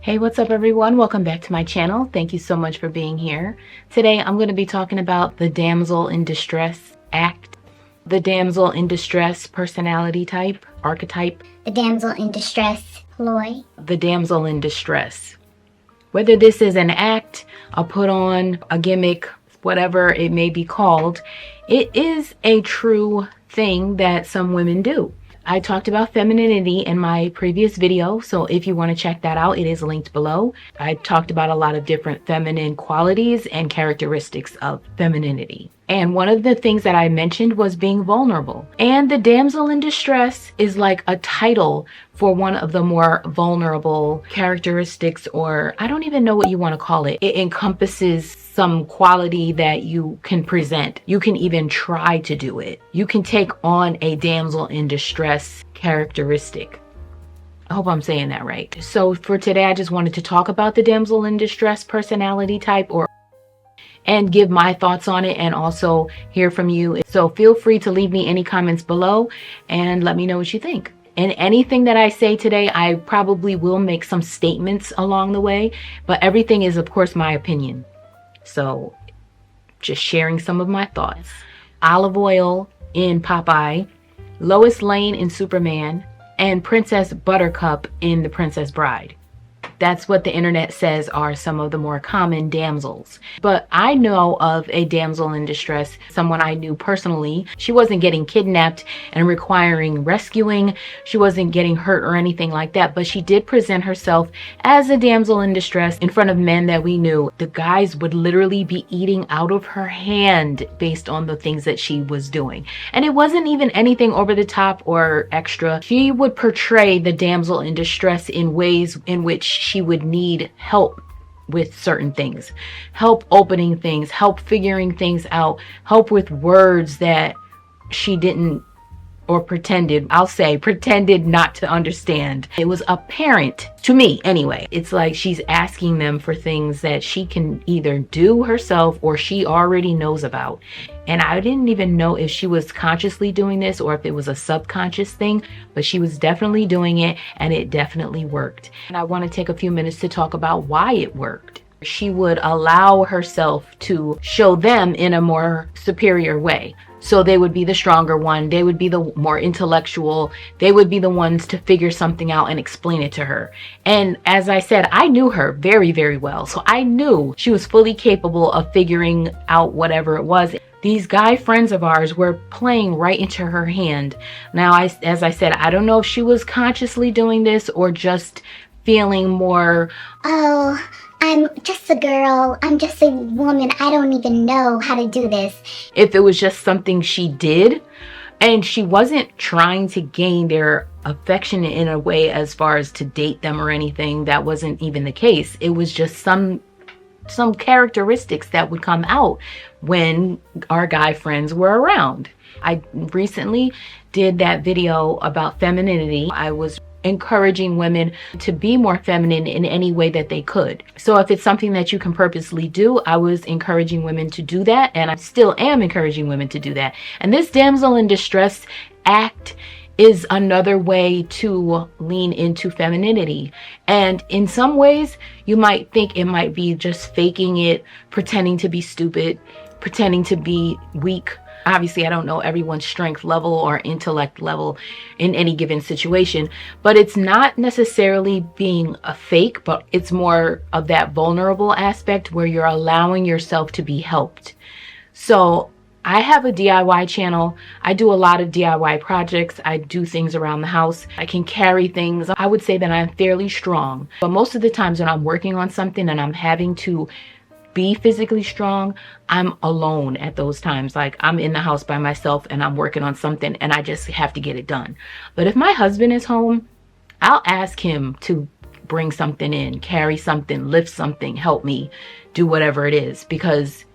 Hey, what's up everyone? Welcome back to my channel. Thank you so much for being here. Today I'm going to be talking about the damsel in distress act, the damsel in distress personality type, archetype, the damsel in distress ploy, the damsel in distress. Whether this is an act, a put on, a gimmick, whatever it may be called, it is a true thing that some women do. I talked about femininity in my previous video, so if you want to check that out, it is linked below. I talked about a lot of different feminine qualities and characteristics of femininity. And one of the things that I mentioned was being vulnerable. And the damsel in distress is like a title for one of the more vulnerable characteristics, or I don't even know what you want to call it. It encompasses some quality that you can present. You can even try to do it. You can take on a damsel in distress characteristic. I hope I'm saying that right. So for today, I just wanted to talk about the damsel in distress personality type, and give my thoughts on it, and also hear from you. So feel free to leave me any comments below and let me know what you think. And anything that I say today, I probably will make some statements along the way, but everything is of course my opinion. So just sharing some of my thoughts. Olive Oil in Popeye, Lois Lane in Superman, and Princess Buttercup in The Princess Bride. That's what the internet says are some of the more common damsels. But I know of a damsel in distress, someone I knew personally. She wasn't getting kidnapped and requiring rescuing. She wasn't getting hurt or anything like that, but she did present herself as a damsel in distress in front of men that we knew. The guys would literally be eating out of her hand based on the things that she was doing. And it wasn't even anything over the top or extra. She would portray the damsel in distress in ways in which she would need help with certain things, help opening things, help figuring things out, help with words that she didn't, or pretended not to understand. It was apparent to me anyway. It's like she's asking them for things that she can either do herself or she already knows about. And I didn't even know if she was consciously doing this or if it was a subconscious thing, but she was definitely doing it, and it definitely worked. And I want to take a few minutes to talk about why it worked. She would allow herself to show them in a more superior way. So they would be the stronger one. They would be the more intellectual. They would be the ones to figure something out and explain it to her. And as I said, I knew her very, very well. So I knew she was fully capable of figuring out whatever it was. These guy friends of ours were playing right into her hand. Now, as I said, I don't know if she was consciously doing this or just feeling more, oh, I'm just a girl, I'm just a woman, I don't even know how to do this. If it was just something she did, and she wasn't trying to gain their affection in a way as far as to date them or anything. That wasn't even the case. It was just some characteristics that would come out when our guy friends were around. I recently did that video about femininity. I was encouraging women to be more feminine in any way that they could. So if it's something that you can purposely do, I was encouraging women to do that, and I still am encouraging women to do that. And this damsel in distress act is another way to lean into femininity. And in some ways, you might think it might be just faking it, pretending to be stupid, pretending to be weak. Obviously, I don't know everyone's strength level or intellect level in any given situation, but it's not necessarily being a fake, but it's more of that vulnerable aspect where you're allowing yourself to be helped. So I have a DIY channel. I do a lot of DIY projects. I do things around the house. I can carry things. I would say that I'm fairly strong, but most of the times when I'm working on something and I'm having to be physically strong, I'm alone at those times. Like I'm in the house by myself and I'm working on something and I just have to get it done. But if my husband is home, I'll ask him to bring something in, carry something, lift something, help me do whatever it is, because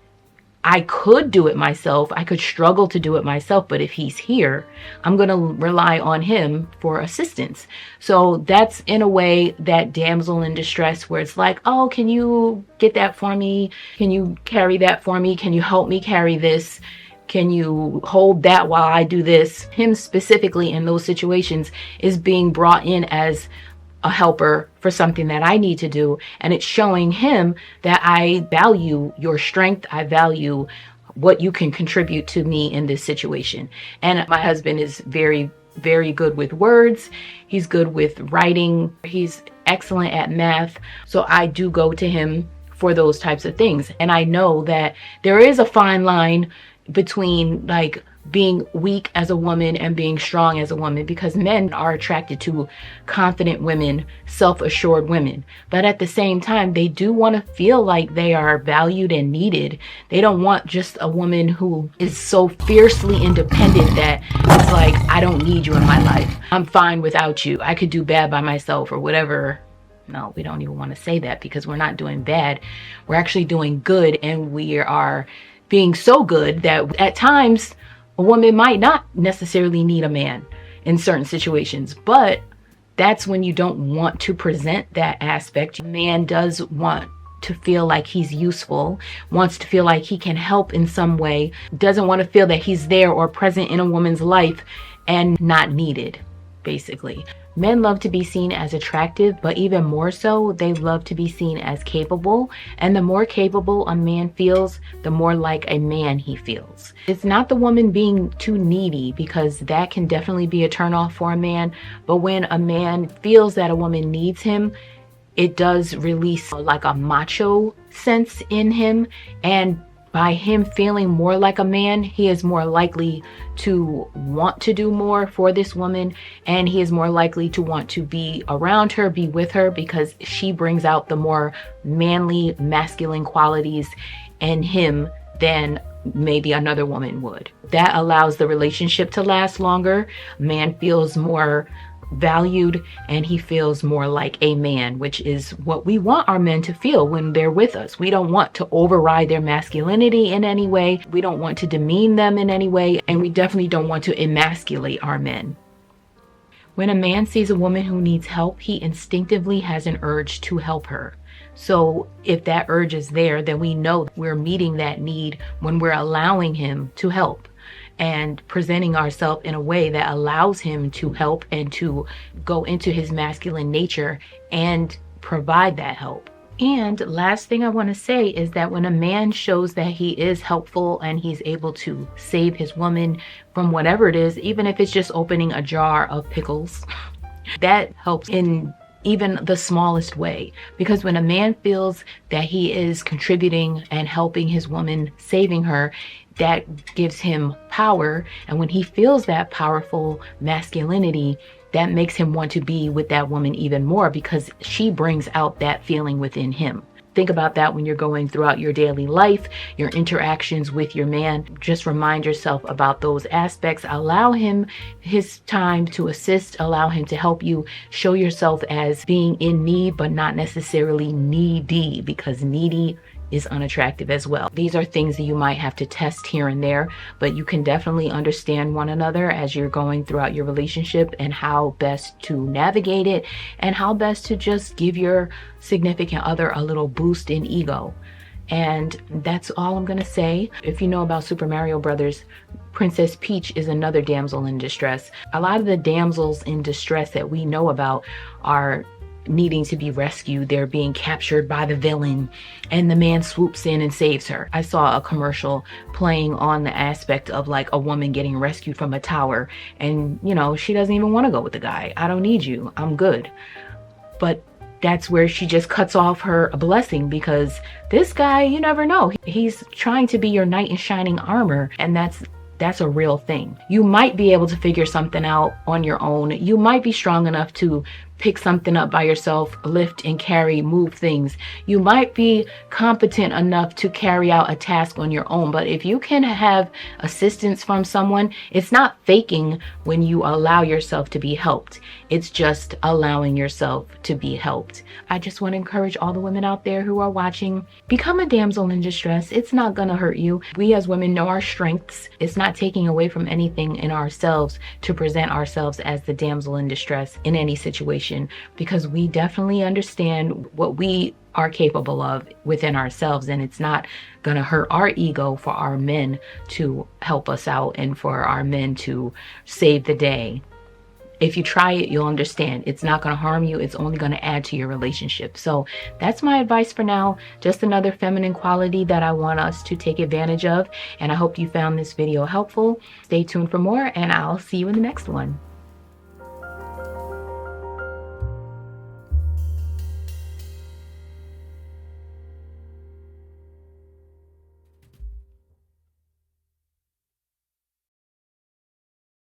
I could do it myself. I could struggle to do it myself, but if he's here, I'm going to rely on him for assistance. So that's in a way that damsel in distress, where it's like, oh, can you get that for me? Can you carry that for me? Can you help me carry this? Can you hold that while I do this? Him specifically in those situations is being brought in as a helper for something that I need to do. And it's showing him that I value your strength. I value what you can contribute to me in this situation. And my husband is very, very good with words. He's good with writing. He's excellent at math. So I do go to him for those types of things. And I know that there is a fine line between like being weak as a woman and being strong as a woman, because men are attracted to confident women, self-assured women. But at the same time, they do want to feel like they are valued and needed. They don't want just a woman who is so fiercely independent that it's like, I don't need you in my life. I'm fine without you. I could do bad by myself or whatever. No, we don't even want to say that, because we're not doing bad. We're actually doing good, and we are being so good that at times a woman might not necessarily need a man in certain situations, but that's when you don't want to present that aspect. A man does want to feel like he's useful, wants to feel like he can help in some way, doesn't want to feel that he's there or present in a woman's life and not needed, basically. Men love to be seen as attractive, but even more so, they love to be seen as capable. And the more capable a man feels, the more like a man he feels. It's not the woman being too needy, because that can definitely be a turnoff for a man. But when a man feels that a woman needs him, it does release like a macho sense in him. And by him feeling more like a man, he is more likely to want to do more for this woman, and he is more likely to want to be around her, be with her, because she brings out the more manly, masculine qualities in him than maybe another woman would. That allows the relationship to last longer. Man feels more valued, and he feels more like a man, which is what we want our men to feel when they're with us. We don't want to override their masculinity in any way. We don't want to demean them in any way, and we definitely don't want to emasculate our men. When a man sees a woman who needs help, he instinctively has an urge to help her. So if that urge is there, then we know we're meeting that need when we're allowing him to help and presenting ourselves in a way that allows him to help and to go into his masculine nature and provide that help. And last thing I want to say is that when a man shows that he is helpful and he's able to save his woman from whatever it is, even if it's just opening a jar of pickles, that helps in even the smallest way. Because when a man feels that he is contributing and helping his woman, saving her, that gives him power. And when he feels that powerful masculinity, that makes him want to be with that woman even more, because she brings out that feeling within him. Think about that when you're going throughout your daily life, your interactions with your man. Just remind yourself about those aspects. Allow him his time to assist. Allow him to help you. Show yourself as being in need, but not necessarily needy, because needy is unattractive as well. These are things that you might have to test here and there, but you can definitely understand one another as you're going throughout your relationship, and how best to navigate it, and how best to just give your significant other a little boost in ego. And that's all I'm gonna say. If you know about Super Mario Brothers, Princess Peach is another damsel in distress. A lot of the damsels in distress that we know about are needing to be rescued. They're being captured by the villain, and the man swoops in and saves her. I saw a commercial playing on the aspect of like a woman getting rescued from a tower, and you know, she doesn't even want to go with the guy. I don't need you, I'm good. But that's where she just cuts off her blessing, because this guy, you never know, he's trying to be your knight in shining armor, and that's a real thing. You might be able to figure something out on your own. You might be strong enough to pick something up by yourself, lift and carry, move things. You might be competent enough to carry out a task on your own. But if you can have assistance from someone, it's not faking when you allow yourself to be helped. It's just allowing yourself to be helped. I just want to encourage all the women out there who are watching, become a damsel in distress. It's not going to hurt you. We as women know our strengths. It's not taking away from anything in ourselves to present ourselves as the damsel in distress in any situation, because we definitely understand what we are capable of within ourselves, and it's not going to hurt our ego for our men to help us out and for our men to save the day. If you try it, you'll understand. It's not going to harm you. It's only going to add to your relationship. So that's my advice for now. Just another feminine quality that I want us to take advantage of. And I hope you found this video helpful. Stay tuned for more, and I'll see you in the next one.